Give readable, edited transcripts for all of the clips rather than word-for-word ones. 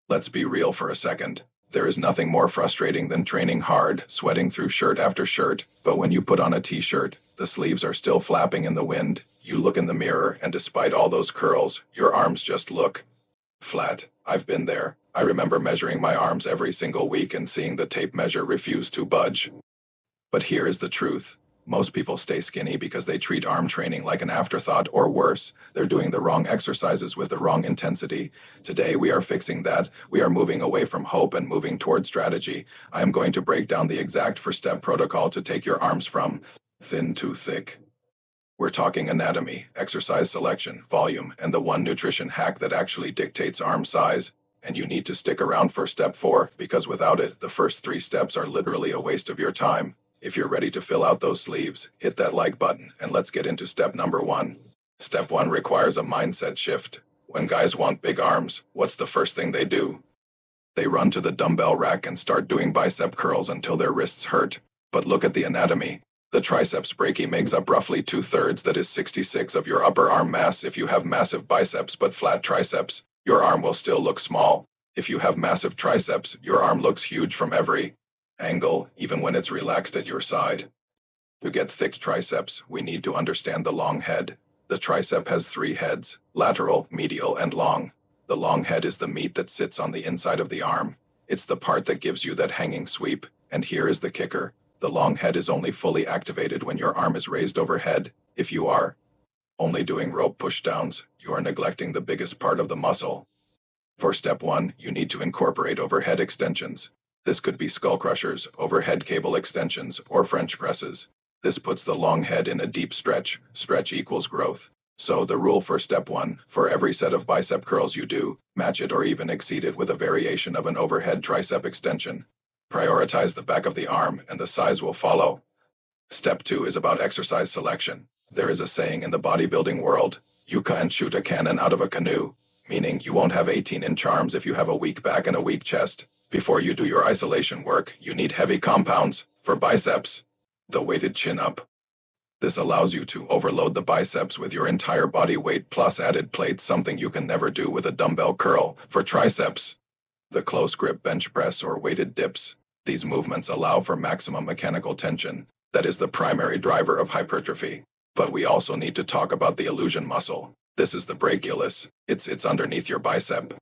Let's be real for a second. There is nothing more frustrating than training hard, sweating through shirt after shirt, but when you put on a t-shirt, the sleeves are still flapping in the wind. You look in the mirror, and despite all those curls, your arms just look flat. I've been there. I remember measuring my arms every single week and seeing the tape measure refuse to budge. But here is the truth. Most people stay skinny because they treat arm training like an afterthought, or worse, they're doing the wrong exercises with the wrong intensity. Today, we are fixing that. We are moving away from hope and moving toward strategy. I am going to break down the exact first-step protocol to take your arms from thin to thick. We're talking anatomy, exercise selection, volume, and the one nutrition hack that actually dictates arm size. And you need to stick around for step 4, because without it, the first 3 steps are literally a waste of your time. If you're ready to fill out those sleeves, hit that like button, and let's get into step number 1. Step 1 requires a mindset shift. When guys want big arms, what's the first thing they do? They run to the dumbbell rack and start doing bicep curls until their wrists hurt. But look at the anatomy. The triceps brachii makes up roughly 2/3, that is 66 of your upper arm mass. If you have massive biceps but flat triceps, your arm will still look small. If you have massive triceps, your arm looks huge from every angle, even when it's relaxed at your side. To get thick triceps, we need to understand the long head. The tricep has 3 heads: lateral, medial, and long. The long head is the meat that sits on the inside of the arm. It's the part that gives you that hanging sweep. And here is the kicker. The long head is only fully activated when your arm is raised overhead. If you are only doing rope pushdowns, you are neglecting the biggest part of the muscle. For step 1, you need to incorporate overhead extensions. This could be skull crushers, overhead cable extensions, or French presses. This puts the long head in a deep stretch. Stretch equals growth. So the rule for step 1, for every set of bicep curls you do, match it or even exceed it with a variation of an overhead tricep extension. Prioritize the back of the arm, and the size will follow. Step 2 is about exercise selection. There is a saying in the bodybuilding world, you can't shoot a cannon out of a canoe, meaning you won't have 18-inch arms if you have a weak back and a weak chest. Before you do your isolation work, you need heavy compounds. For biceps, the weighted chin-up. This allows you to overload the biceps with your entire body weight plus added plates, something you can never do with a dumbbell curl. For triceps, the close grip bench press or weighted dips. These movements allow for maximum mechanical tension. That is the primary driver of hypertrophy. But we also need to talk about the illusion muscle. This is the brachialis. It's underneath your bicep.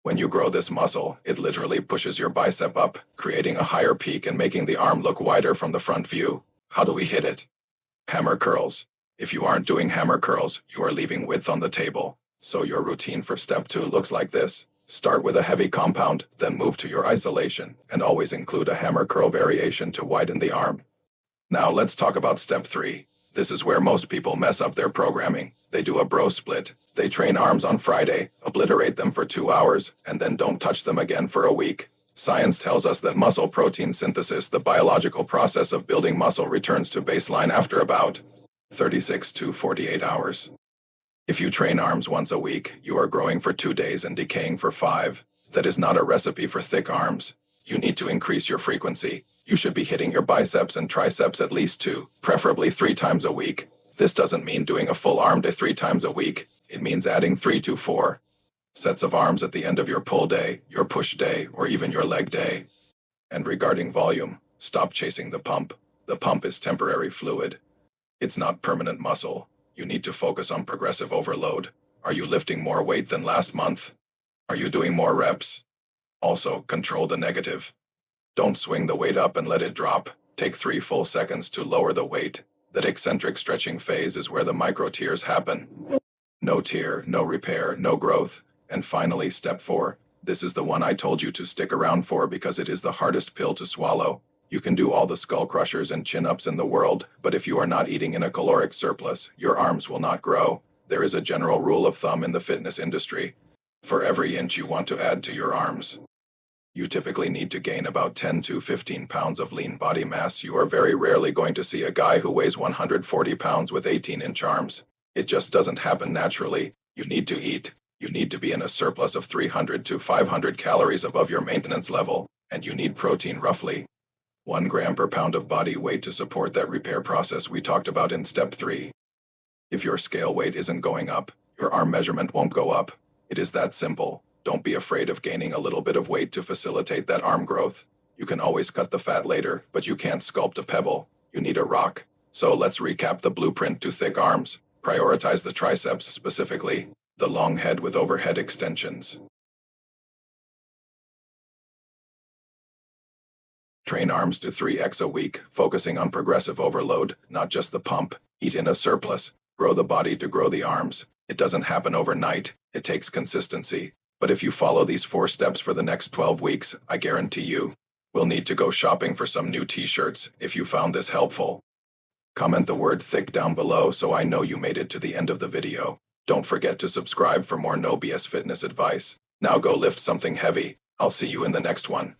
When you grow this muscle, it literally pushes your bicep up, creating a higher peak and making the arm look wider from the front view. How do we hit it? Hammer curls. If you aren't doing hammer curls, you are leaving width on the table. So your routine for step 2 looks like this. Start with a heavy compound, then move to your isolation, and always include a hammer curl variation to widen the arm. Now let's talk about step 3. This is where most people mess up their programming. They do a bro split. They train arms on Friday, obliterate them for 2 hours, and then don't touch them again for a week. Science tells us that muscle protein synthesis, the biological process of building muscle, returns to baseline after about 36 to 48 hours. If you train arms once a week, you are growing for 2 days and decaying for 5. That is not a recipe for thick arms. You need to increase your frequency. You should be hitting your biceps and triceps at least 2, preferably 3 times a week. This doesn't mean doing a full arm day 3 times a week. It means adding 3 to 4 sets of arms at the end of your pull day, your push day, or even your leg day. And regarding volume, stop chasing the pump. The pump is temporary fluid. It's not permanent muscle. You need to focus on progressive overload. Are you lifting more weight than last month? Are you doing more reps? Also, control the negative. Don't swing the weight up and let it drop. Take 3 full seconds to lower the weight. That eccentric stretching phase is where the micro tears happen. No tear, no repair, no growth. And finally, step 4. This is the one I told you to stick around for because it is the hardest pill to swallow. You can do all the skull crushers and chin-ups in the world, but if you are not eating in a caloric surplus, your arms will not grow. There is a general rule of thumb in the fitness industry. For every inch you want to add to your arms, you typically need to gain about 10 to 15 pounds of lean body mass. You are very rarely going to see a guy who weighs 140 pounds with 18-inch arms. It just doesn't happen naturally. You need to eat. You need to be in a surplus of 300 to 500 calories above your maintenance level, and you need protein roughly 1 gram per pound of body weight to support that repair process we talked about in step 3. If your scale weight isn't going up, your arm measurement won't go up. It is that simple. Don't be afraid of gaining a little bit of weight to facilitate that arm growth. You can always cut the fat later, but you can't sculpt a pebble. You need a rock. So let's recap the blueprint to thick arms. Prioritize the triceps, specifically the long head with overhead extensions. Train arms to 3x a week, focusing on progressive overload, not just the pump. Eat in a surplus. Grow the body to grow the arms. It doesn't happen overnight. It takes consistency. But if you follow these 4 steps for the next 12 weeks, I guarantee you, we'll need to go shopping for some new t-shirts if you found this helpful. Comment the word thick down below so I know you made it to the end of the video. Don't forget to subscribe for more no BS fitness advice. Now go lift something heavy. I'll see you in the next one.